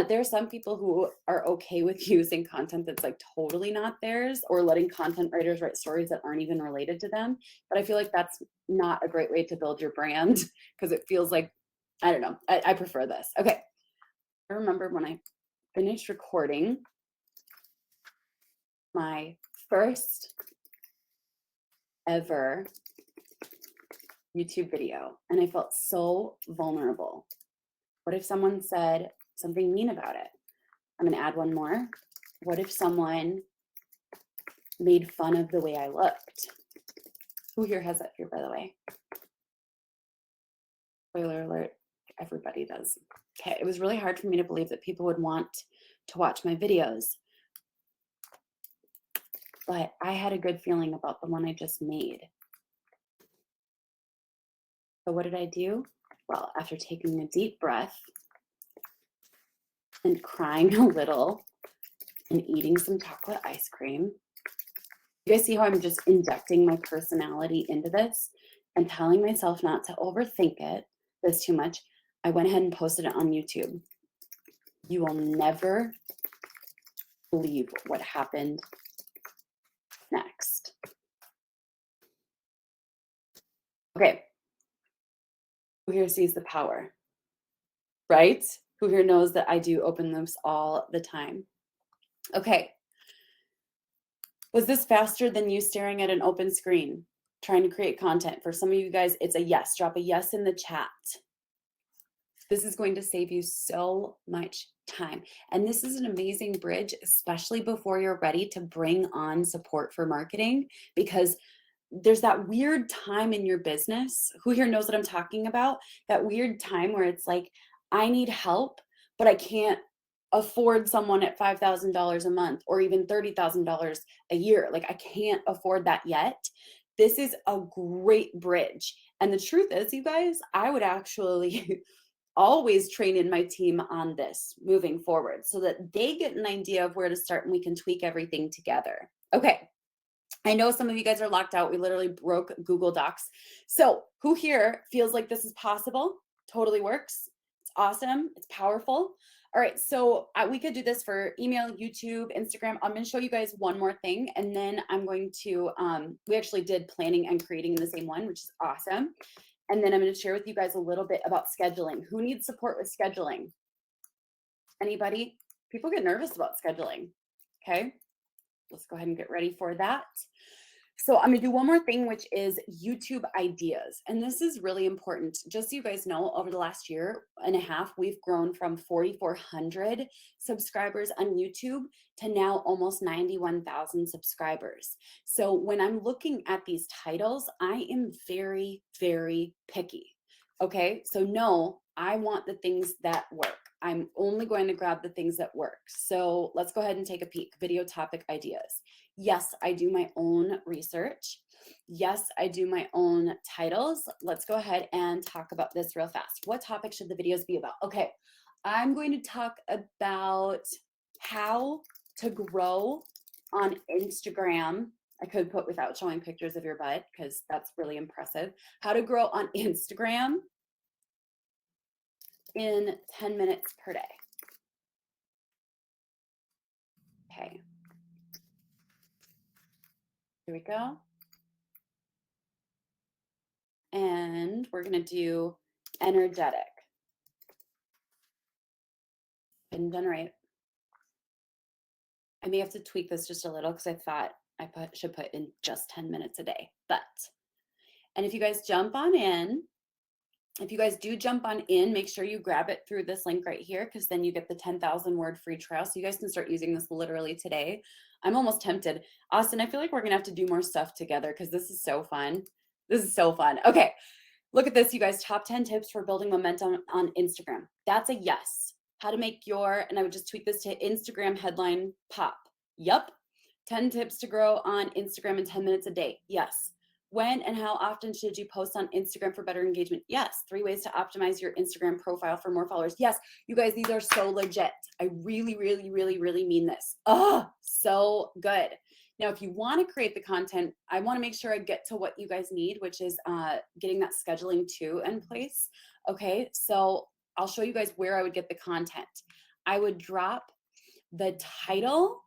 There are some people who are okay with using content that's like totally not theirs, or letting content writers write stories that aren't even related to them. But I feel like that's not a great way to build your brand because it feels like, I don't know, I prefer this. Okay, I remember when I finished recording my first ever YouTube video and I felt so vulnerable. What if someone said something mean about it? I'm going to add one more. What if someone made fun of the way I looked? Who here has that fear, by the way? Spoiler alert, everybody does. Okay, it was really hard for me to believe that people would want to watch my videos. But I had a good feeling about the one I just made. So what did I do? Well, after taking a deep breath and crying a little and eating some chocolate ice cream, you guys see how I'm just injecting my personality into this and telling myself not to overthink this too much. I went ahead and posted it on YouTube. You will never believe what happened next. Okay. Who here sees the power? Right? Who here knows that I do open this all the time? Okay. Was this faster than you staring at an open screen, trying to create content? For some of you guys, it's a yes. Drop a yes in the chat. This is going to save you so much time. And this is an amazing bridge, especially before you're ready to bring on support for marketing, because there's that weird time in your business. Who here knows what I'm talking about? That weird time where it's like, I need help, but I can't afford someone at $5,000 a month or even $30,000 a year. Like, I can't afford that yet. This is a great bridge. And the truth is, you guys, I would actually always train in my team on this moving forward so that they get an idea of where to start and we can tweak everything together. Okay. I know some of you guys are locked out. We literally broke Google Docs. So who here feels like this is possible? Totally works. It's awesome. It's powerful. All right. So we could do this for email, YouTube, Instagram. I'm going to show you guys one more thing. And then I'm going to, we actually did planning and creating in the same one, which is awesome. And then I'm going to share with you guys a little bit about scheduling. Who needs support with scheduling? Anybody? People get nervous about scheduling. Okay. Let's go ahead and get ready for that. So I'm gonna do one more thing, which is YouTube ideas. And this is really important. Just so you guys know, over the last year and a half, we've grown from 4,400 subscribers on YouTube to now almost 91,000 subscribers. So when I'm looking at these titles, I am very, very picky. Okay, so no, I want the things that work. I'm only going to grab the things that work. So let's go ahead and take a peek. Video topic ideas. Yes, I do my own research. Yes, I do my own titles. Let's go ahead and talk about this real fast. What topic should the videos be about? Okay, I'm going to talk about how to grow on Instagram. I could put without showing pictures of your butt because that's really impressive. How to grow on Instagram in 10 minutes per day. Okay. Here we go. we're going to do energetic and generate. I may have to tweak this just a little because I thought I should put in just 10 minutes a day. And if you guys jump on in, if you guys do jump on in, make sure you grab it through this link right here, because then you get the 10,000 word free trial. So you guys can start using this literally today. I'm almost tempted. Austin, I feel like we're going to have to do more stuff together because this is so fun. This is so fun. Okay. Look at this, you guys. Top 10 tips for building momentum on Instagram. That's a yes. How to make your, and I would just tweak this to Instagram headline pop. Yup. 10 tips to grow on Instagram in 10 minutes a day. Yes. When and how often should you post on Instagram for better engagement? Yes. 3 ways to optimize your Instagram profile for more followers. Yes. You guys, these are so legit. I really, really, really, really mean this. Oh, so good. Now, if you want to create the content, I want to make sure I get to what you guys need, which is getting that scheduling too in place. Okay, so I'll show you guys where I would get the content. I would drop the title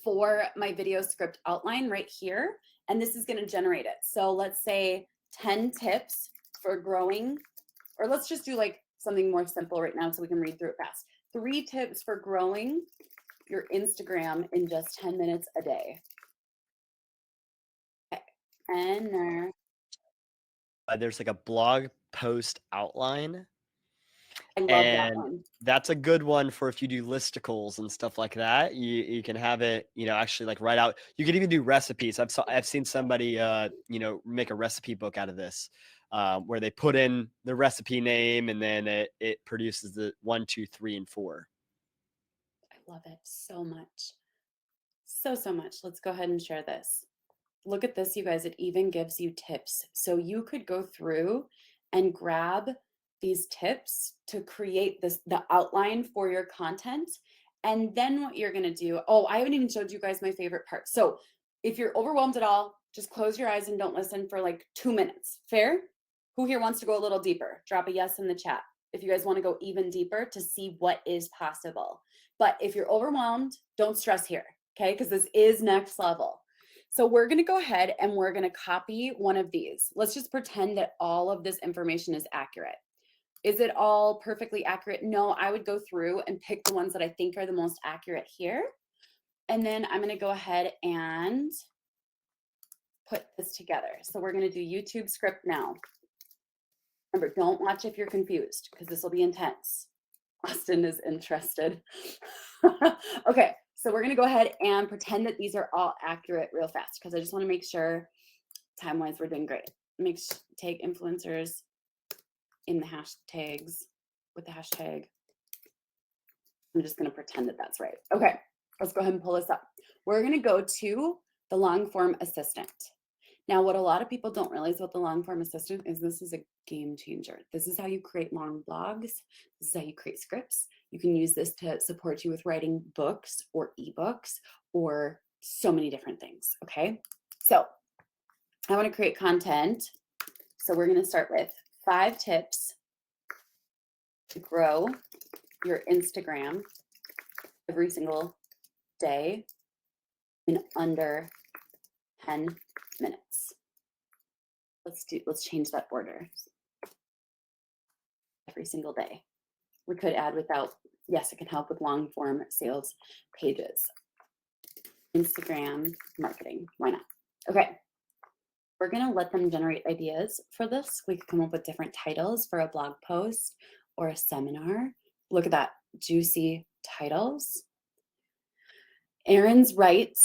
for my video script outline right here, and this is going to generate it. So let's say 10 tips for growing, or let's just do like something more simple right now so we can read through it fast. 3 tips for growing your Instagram in just 10 minutes a day. Okay. And There's like a blog post outline. I love that And one. that's a good one for if you do listicles and stuff like that. You can have it, actually like write out. You could even do recipes. I've seen somebody, make a recipe book out of this, where they put in the recipe name and then it produces the 1, 2, 3, and 4. I love it so much. So much. Let's go ahead and share this. Look at this, you guys. It even gives you tips. So you could go through and grab these tips to create the outline for your content. And then what you're going to do, oh, I haven't even showed you guys my favorite part. So if you're overwhelmed at all, just close your eyes and don't listen for like 2 minutes. Fair? Who here wants to go a little deeper? Drop a yes in the chat if you guys want to go even deeper to see what is possible. But if you're overwhelmed, don't stress here, okay? Because this is next level. So we're going to go ahead and we're going to copy one of these. Let's just pretend that all of this information is accurate. Is it all perfectly accurate? No, I would go through and pick the ones that I think are the most accurate here. And then I'm going to go ahead and put this together. So we're going to do YouTube script now. Remember, don't watch if you're confused because this will be intense. Austin is interested. Okay, so we're going to go ahead and pretend that these are all accurate real fast because I just want to make sure time-wise we're doing great. Take influencers in the hashtags with the hashtag. I'm just going to pretend that that's right. Okay, let's go ahead and pull this up. We're going to go to the long form assistant. Now, what a lot of people don't realize about the long form assistant is this is a game changer. This is how you create long blogs. This is how you create scripts. You can use this to support you with writing books or ebooks or so many different things. Okay, so I want to create content. So we're going to start with 5 tips to grow your Instagram every single day in under 10 minutes. Let's change that order. Every single day. We could add without, yes, it can help with long form sales pages. Instagram marketing, why not? Okay, we're gonna let them generate ideas for this. We could come up with different titles for a blog post or a seminar. Look at that, juicy titles. Erin's right.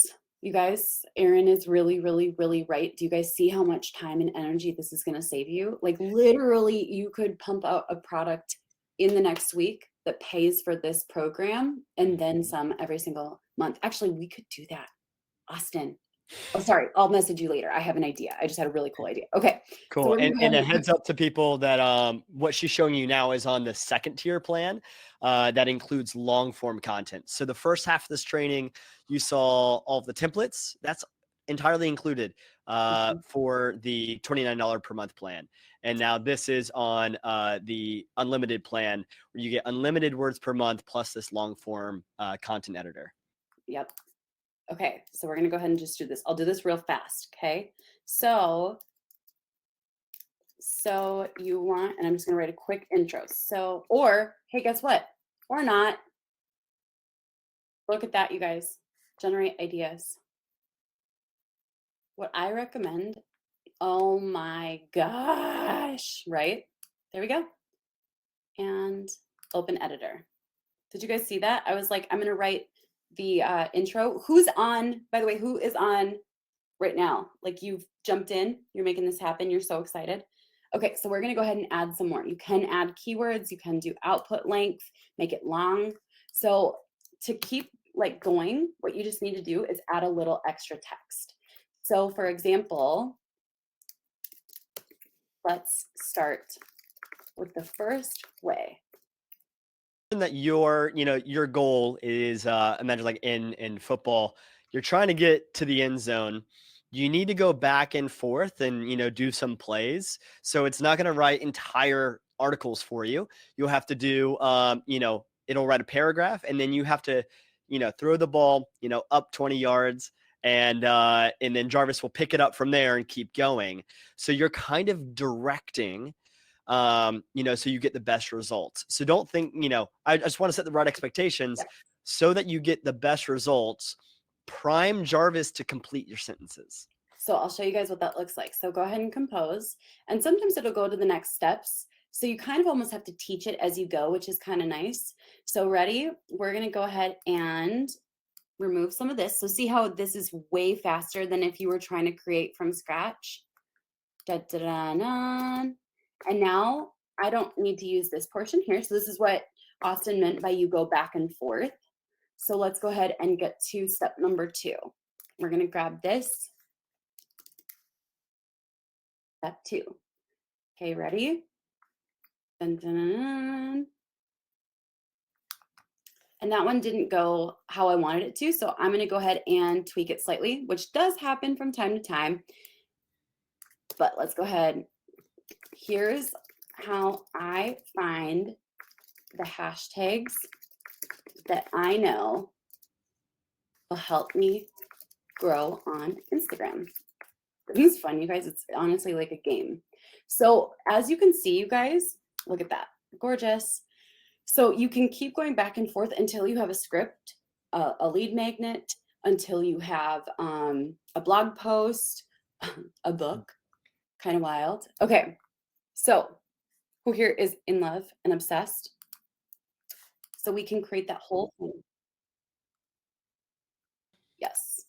You guys, Erin is really, really, really right. Do you guys see how much time and energy this is going to save you? Like literally, you could pump out a product in the next week that pays for this program and then some every single month. Actually, we could do that. Austin. Oh, sorry. I'll message you later. I have an idea. I just had a really cool idea. Okay. Cool. So And a heads up to people that what she's showing you now is on the 2nd tier plan that includes long form content. So the first half of this training, you saw all of the templates. That's entirely included for the $29 per month plan. And now this is on the unlimited plan where you get unlimited words per month plus this long form content editor. Yep. Okay, so we're gonna go ahead and just do this. I'll do this real fast, okay? So So you want, and I'm just going to write a quick intro. So, or, hey, guess what? Or not. Look at that, you guys. Generate ideas. What I recommend, oh my gosh, right? There we go. And open editor. Did you guys see that? I was like, I'm going to write the intro. Who's on, by the way, who is on right now? Like you've jumped in, you're making this happen. You're so excited. Okay, so we're going to go ahead and add some more. You can add keywords, you can do output length, make it long. So to keep like going, what you just need to do is add a little extra text. So for example, let's start with the first way. That your goal is imagine like in football, you're trying to get to the end zone. You need to go back and forth and do some plays. So it's not going to write entire articles for you. You'll have to do it'll write a paragraph, and then you have to throw the ball up 20 yards, and then Jarvis will pick it up from there and keep going. So you're kind of directing so you get the best results. So don't think, I just want to set the right expectations so that you get the best results. Prime Jarvis to complete your sentences. So I'll show you guys what that looks like. So go ahead and compose, and sometimes it'll go to the next steps. So you kind of almost have to teach it as you go, which is kind of nice. So ready? We're going to go ahead and remove some of this. So see how this is way faster than if you were trying to create from scratch. Da, da, da, da. And now I don't need to use this portion here. So this is what Austin meant by you go back and forth. So let's go ahead and get to step number 2. We're going to grab this. Step 2. Okay, ready? Dun, dun, dun, dun. And that one didn't go how I wanted it to. So I'm going to go ahead and tweak it slightly, which does happen from time to time. But let's go ahead. Here's how I find the hashtags that I know will help me grow on Instagram. This is fun, you guys. It's honestly like a game. So as you can see, you guys, look at that. Gorgeous. So you can keep going back and forth until you have a script, a lead magnet, until you have a blog post, a book. Kind of wild. Okay. So who here is in love and obsessed? So we can create that whole thing. Yes.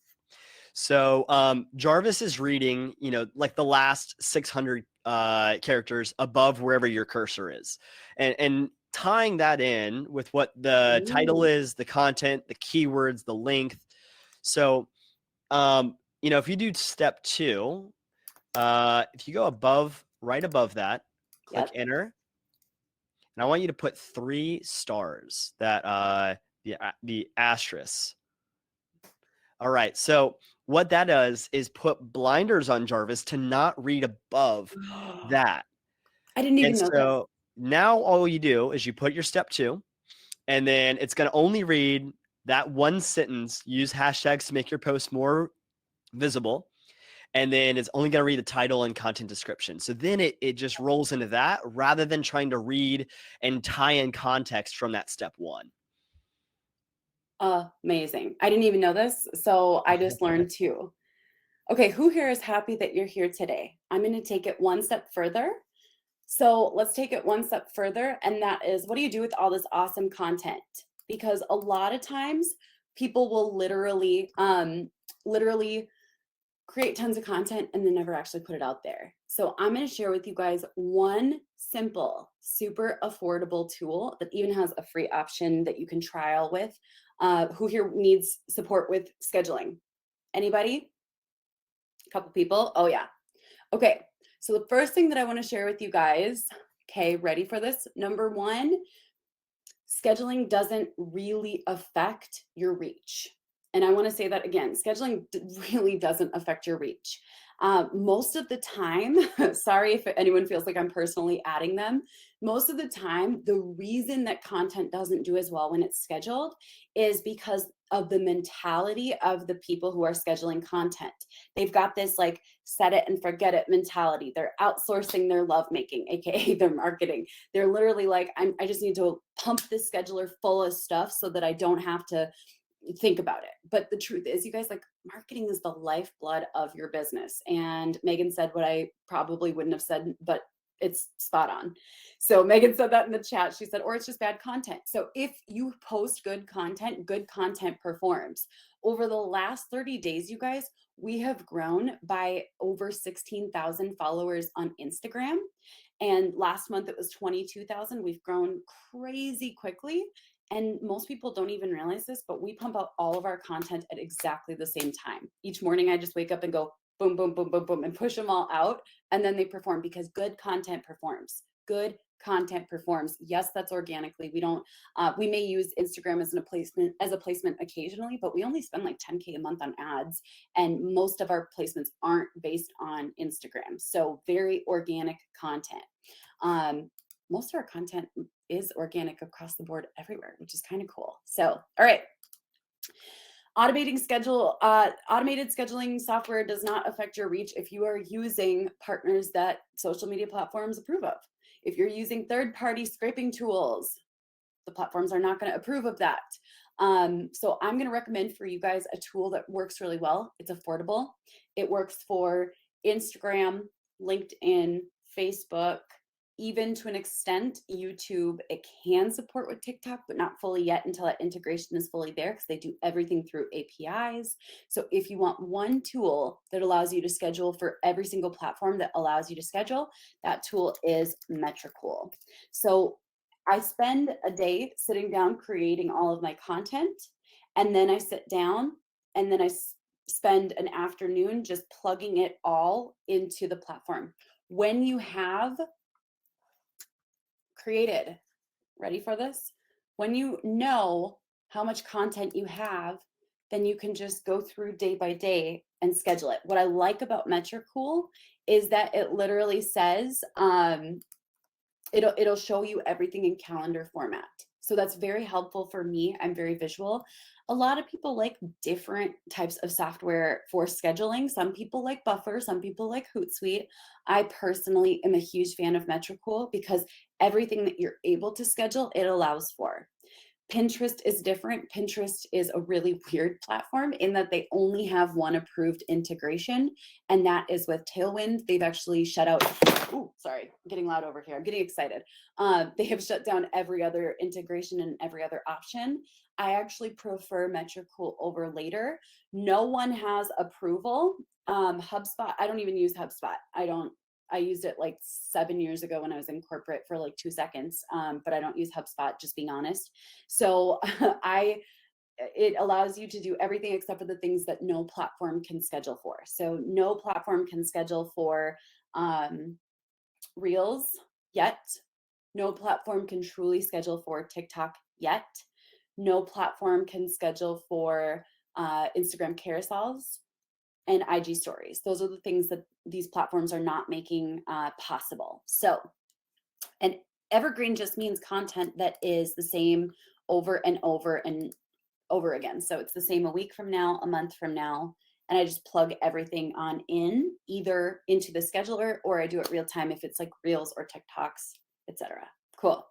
So Jarvis is reading, like the last 600 characters above wherever your cursor is. And tying that in with what the title is, the content, the keywords, the length. So, if you do step 2, if you go right above that, click enter. And I want you to put 3 stars, that the asterisk. All right. So what that does is put blinders on Jarvis to not read above that. I didn't even know that. So now all you do is you put your step 2, and then it's going to only read that one sentence. Use hashtags to make your post more visible. And then it's only going to read the title and content description. So then it just rolls into that rather than trying to read and tie in context from that step 1. Amazing. I didn't even know this, so I just learned too. Okay, who here is happy that you're here today? I'm going to take it one step further. So let's take it one step further, and that is, what do you do with all this awesome content? Because a lot of times people will literally create tons of content and then never actually put it out there. So I'm going to share with you guys one simple, super affordable tool that even has a free option that you can trial with. Who here needs support with scheduling? Anybody? A couple people? Oh yeah. Okay. So the first thing that I want to share with you guys, okay, ready for this? Number 1, scheduling doesn't really affect your reach. And I want to say that again, scheduling really doesn't affect your reach. Most of the time, sorry if anyone feels like I'm personally adding them, most of the time, the reason that content doesn't do as well when it's scheduled is because of the mentality of the people who are scheduling content. They've got this like set it and forget it mentality. They're outsourcing their lovemaking, aka their marketing. They're literally like, I just need to pump this scheduler full of stuff so that I don't have to think about it. But the truth is, you guys, like, marketing is the lifeblood of your business. And Megan said what I probably wouldn't have said, but it's spot on. So Megan said that in the chat. She said, or it's just bad content. So if you post good content performs. Over the last 30 days, you guys, we have grown by over 16,000 followers on Instagram. And last month it was 22,000. We've grown crazy quickly. And most people don't even realize this, but we pump out all of our content at exactly the same time. Each morning, I just wake up and go boom, boom, boom, boom, boom, and push them all out. And then they perform because good content performs. Good content performs. Yes, that's organically. We don't, we may use Instagram as a placement occasionally, but we only spend like 10K a month on ads. And most of our placements aren't based on Instagram. So very organic content. Most of our content is organic across the board everywhere, which is kind of cool. So, all right. Automated scheduling software does not affect your reach if you are using partners that social media platforms approve of. If you're using third-party scraping tools, the platforms are not going to approve of that. So I'm going to recommend for you guys a tool that works really well. It's affordable. It works for Instagram, LinkedIn, Facebook, even to an extent, YouTube. It can support with TikTok, but not fully yet until that integration is fully there because they do everything through APIs. So if you want one tool that allows you to schedule for every single platform that allows you to schedule, that tool is Metricool. So I spend a day sitting down creating all of my content, and then I sit down and then I spend an afternoon just plugging it all into the platform. When you have created, ready for this? When you know how much content you have, then you can just go through day by day and schedule it. What I like about Metricool is that it literally says, it'll show you everything in calendar format. So that's very helpful for me. I'm very visual. A lot of people like different types of software for scheduling. Some people like Buffer, some people like Hootsuite. I personally am a huge fan of Metricool because everything that you're able to schedule, it allows for. Pinterest is different. Pinterest is a really weird platform in that they only have one approved integration, and that is with Tailwind. They've actually shut out, oh, sorry, I'm getting loud over here. I'm getting excited. They have shut down every other integration and every other option. I actually prefer Metricool over Later. No one has approval. HubSpot, I don't even use HubSpot. I used it like 7 years ago when I was in corporate for like 2 seconds, but I don't use HubSpot, just being honest. So it allows you to do everything except for the things that no platform can schedule for. So no platform can schedule for Reels yet. No platform can truly schedule for TikTok yet. No platform can schedule for Instagram carousels and IG stories. Those are the things that these platforms are not making possible. So, and evergreen just means content that is the same over and over and over again. So it's the same a week from now, a month from now, and I just plug everything on in, either into the scheduler or I do it real time if it's like Reels or TikToks, etc. Cool.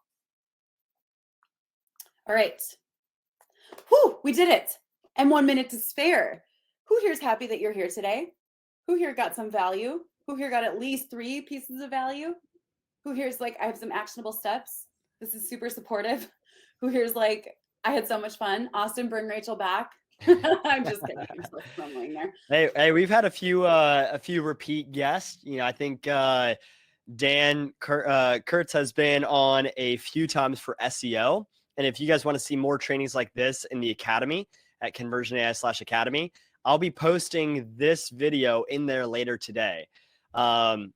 All right. Whew, we did it. And 1 minute to spare. Who here's happy that you're here today? Who here got some value? Who here got at least 3 pieces of value? Who here's like, I have some actionable steps. This is super supportive. Who here's like, I had so much fun. Austin, bring Rachel back. I'm just kidding. I'm still stumbling there. Hey, we've had a few repeat guests. You know, I think Dan Kurtz has been on a few times for SEO. And if you guys want to see more trainings like this in the academy at Conversion.ai/academy, I'll be posting this video in there later today. And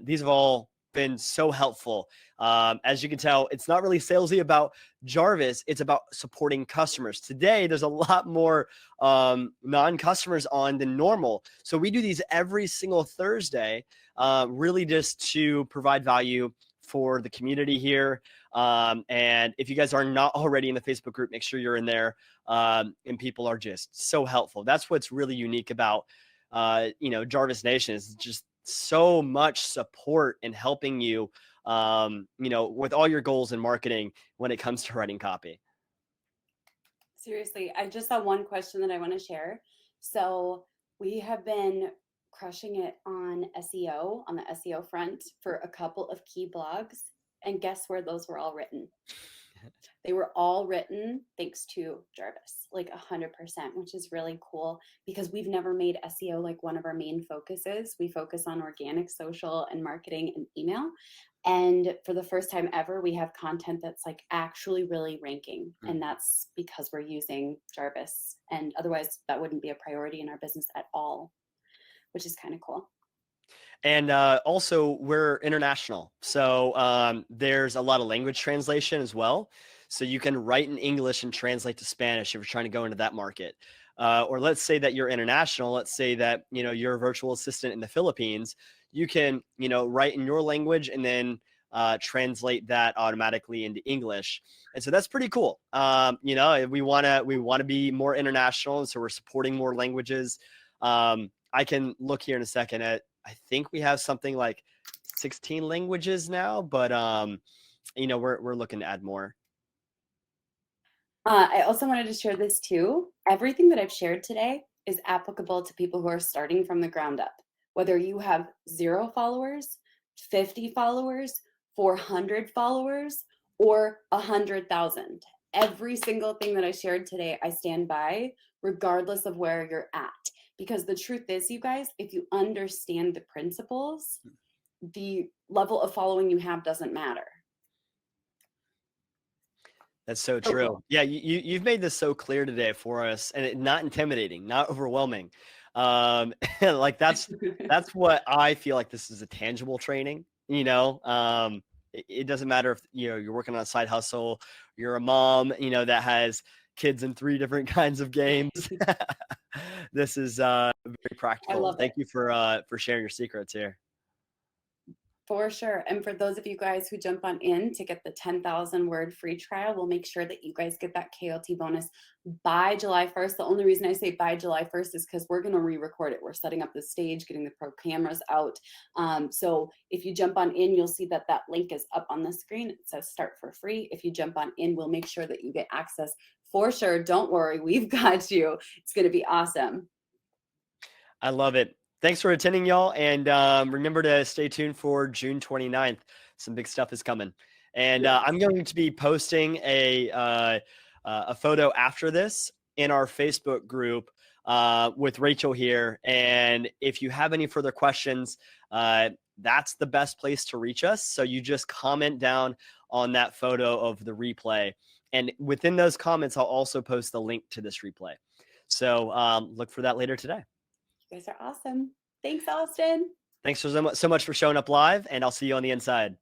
these have all been so helpful. As you can tell, it's not really salesy about Jarvis. It's about supporting customers. Today, there's a lot more non-customers on than normal. So we do these every single Thursday, really just to provide value for the community here. And if you guys are not already in the Facebook group, make sure you're in there. And people are just so helpful. That's what's really unique about, Jarvis Nation, is just so much support in helping you, with all your goals in marketing when it comes to writing copy. Seriously, I just saw one question that I want to share. So we have been crushing it on SEO, on the SEO front for a couple of key blogs. And guess where those were all written? They were all written thanks to Jarvis, like 100%, which is really cool because we've never made SEO like one of our main focuses. We focus on organic, social, and marketing and email. And for the first time ever, we have content that's like actually really ranking. And that's because we're using Jarvis. And otherwise, that wouldn't be a priority in our business at all, which is kind of cool. And also, we're international. So there's a lot of language translation as well. So you can write in English and translate to Spanish if you're trying to go into that market. Or let's say that you're international. Let's say that, you're a virtual assistant in the Philippines. You can, write in your language and then translate that automatically into English. And so that's pretty cool. We want to be more international. And so we're supporting more languages. I can look here in a second at, I think we have something like 16 languages now, but we're looking to add more. I also wanted to share this too. Everything that I've shared today is applicable to people who are starting from the ground up. Whether you have 0 followers, 50 followers, 400 followers, or 100,000. Every single thing that I shared today, I stand by, regardless of where you're at. Because the truth is, you guys, if you understand the principles, the level of following you have doesn't matter. That's so true. Cool. Yeah, you've made this so clear today for us, and not intimidating, not overwhelming. Like that's what I feel like. This is a tangible training. It doesn't matter if you're working on a side hustle, you're a mom, that has kids in 3 different kinds of games. This is very practical. Thank you for sharing your secrets here. For sure. And for those of you guys who jump on in to get the 10,000 word free trial, we'll make sure that you guys get that KOT bonus by July 1st. The only reason I say by July 1st is because we're going to re-record it. We're setting up the stage, getting the pro cameras out. So if you jump on in, you'll see that link is up on the screen. It says start for free. If you jump on in, we'll make sure that you get access for sure. Don't worry. We've got you. It's going to be awesome. I love it. Thanks for attending, y'all. And remember to stay tuned for June 29th. Some big stuff is coming. And I'm going to be posting a photo after this in our Facebook group with Rachel here. And if you have any further questions, that's the best place to reach us. So you just comment down on that photo of the replay. And within those comments, I'll also post the link to this replay. So look for that later today. You guys are awesome. Thanks, Austin. Thanks so much for showing up live, and I'll see you on the inside.